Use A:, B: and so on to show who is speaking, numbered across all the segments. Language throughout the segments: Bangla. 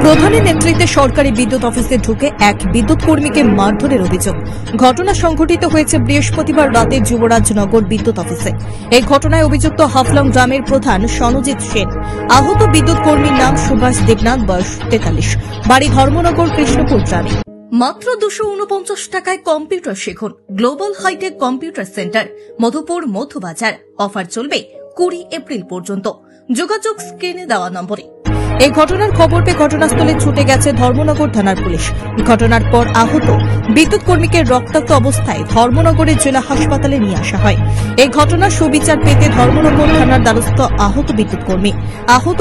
A: প্রধানের নেতৃত্বে সরকারি বিদ্যুৎ অফিসে ঢুকে এক বিদ্যুৎ কর্মীকে মারধরের অভিযোগ। ঘটনা সংঘটিত হয়েছে বৃহস্পতিবার রাতে যুবরাজনগর বিদ্যুৎ অফিসে। এই ঘটনায় অভিযুক্ত হাফলং গ্রামের প্রধান সনজিৎ সেন। আহত বিদ্যুৎ কর্মীর নাম সুভাষ দেবনাথ, বয়স 43, বাড়ি ধর্মনগর কৃষ্ণপুর গ্রামে। মাত্র 249 টাকায় কম্পিউটার শিখুন। Global hitech computer centre, Madhupur Madhubazar. Offer চলবে 20 এপ্রিল পর্যন্ত। যোগাযোগ স্ক্রিনে দেওয়া নম্বরে। এই ঘটনার খবর পেয়ে ঘটনাস্থলে ছুটে গেছে ধর্মনগর থানার পুলিশ। ঘটনার পর আহত বিদ্যুৎ কর্মীকে রক্তাক্ত অবস্থায় ধর্মনগরের জেলা হাসপাতালে নিয়ে আসা হয়। এই ঘটনার সুবিচার পেতে ধর্মনগর থানার দ্বারস্থ আহত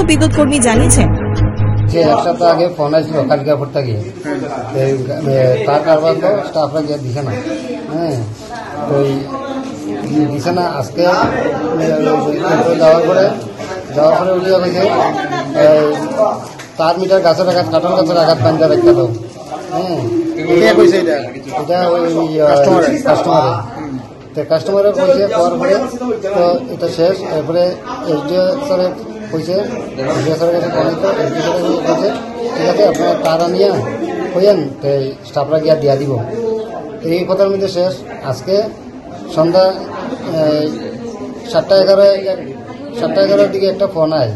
A: বিদ্যুৎ কর্মী জানিয়েছেন,
B: যে এক সপ্তাহ আগে ফোন আসছিল কালিকাপুর থেকে, তার কারবার তো স্টাফরা গিয়ে দিছে না। তো দিছে না। আজকে যাওয়ার পরে উঠিয়ে গেছে 4 মিটার গাছের আঘাত, কাঠন গাছের আঘাত বান্ধা রাখতে দাও। এটা ওই কাস্টমারে কইছে। পাওয়ার পরে তো এটা শেষ। এরপরে এসডিও স্যারে কইছে, এসডিও স্যারের কাছে কইছে, এসডিও স্যারে কইছে ঠিক আছে আপনারা তারা নিয়ে কইয়েন, তো স্টাফরা গিয়া দিয়া দিব। এই কথার মধ্যে শেষ। আজকে সন্ধ্যা 7:11 দিকে একটা ফোন আয়,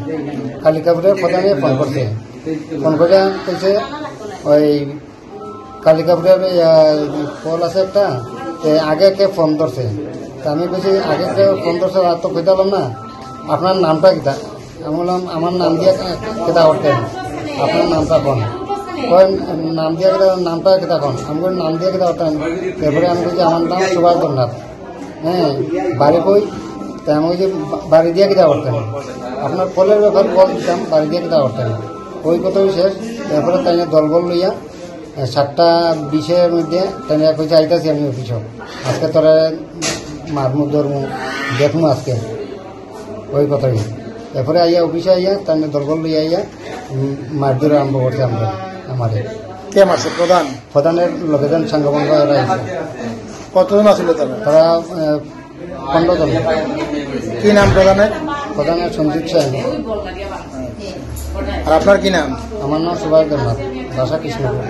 B: কালিকাপুরের প্রধানে ফোন করছে। ফোন করে কইছে ওই কালিকাপুরের কল আছে একটা, আগে কে ফোন ধরছে। তা আমি কইছি আগে কে ফোন ধরছে আর তো কইতাম না, আপনার নামটা কিতা? আমি বললাম আমার নাম দিয়ে কেতা করতেন, আপনার নামটা কোন? নাম দিয়ে নামটা কেতা কোন? আমি বলি নাম দিয়ে কেতা করতেন। এরপরে আমি কইছি আমার নাম সুভাষ দেবনাথ। বাড়ি কই? তাই আমি যে বাড়ি দিয়ে কিতা করতেন, আপনার কলের ব্যাপার কল দিতাম, বাড়ি দিয়ে কিতা করতেন। ওই কথাই শেষ। তারপরে তাই দলবল লইয়া 7:20 মধ্যে তাই কইছে আইতাছি আমি অফিস, আজকে তোরা মারমু ধরমু দেখমু আজকে, ওই কথাই। এরপরে আইয়া অফিসে আইয়া তাই দলবল লইয়া আইয়া মারধর আরম্ভ করছে। আমাদের
C: কে মারছে?
B: প্রধানের লোকেজন সাংগবন্ধ
C: কতজন আসলে
B: তারা 15 জন।
C: কি নাম প্রধানের?
B: প্রধানের সঞ্জিত সেন।
C: আর আপনার কি নাম?
B: আমার নাম সুভাষ দেবনাথ, বাসা কৃষ্ণপুর।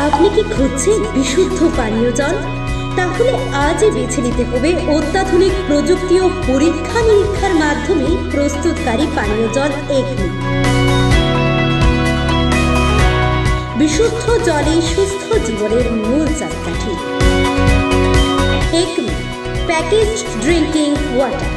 D: আপনি কি খুঁজছেন বিশুদ্ধ পানীয় জল? তাহলে আজই বেছে নিতে হবে অত্যাধুনিক প্রযুক্তি ও পরীক্ষা নিরীক্ষার মাধ্যমে প্রস্তুতকারী পানীয় জল একমি। বিশুদ্ধ জলে সুস্থ জীবনের মূল চাকাঠি। Acme packaged drinking water.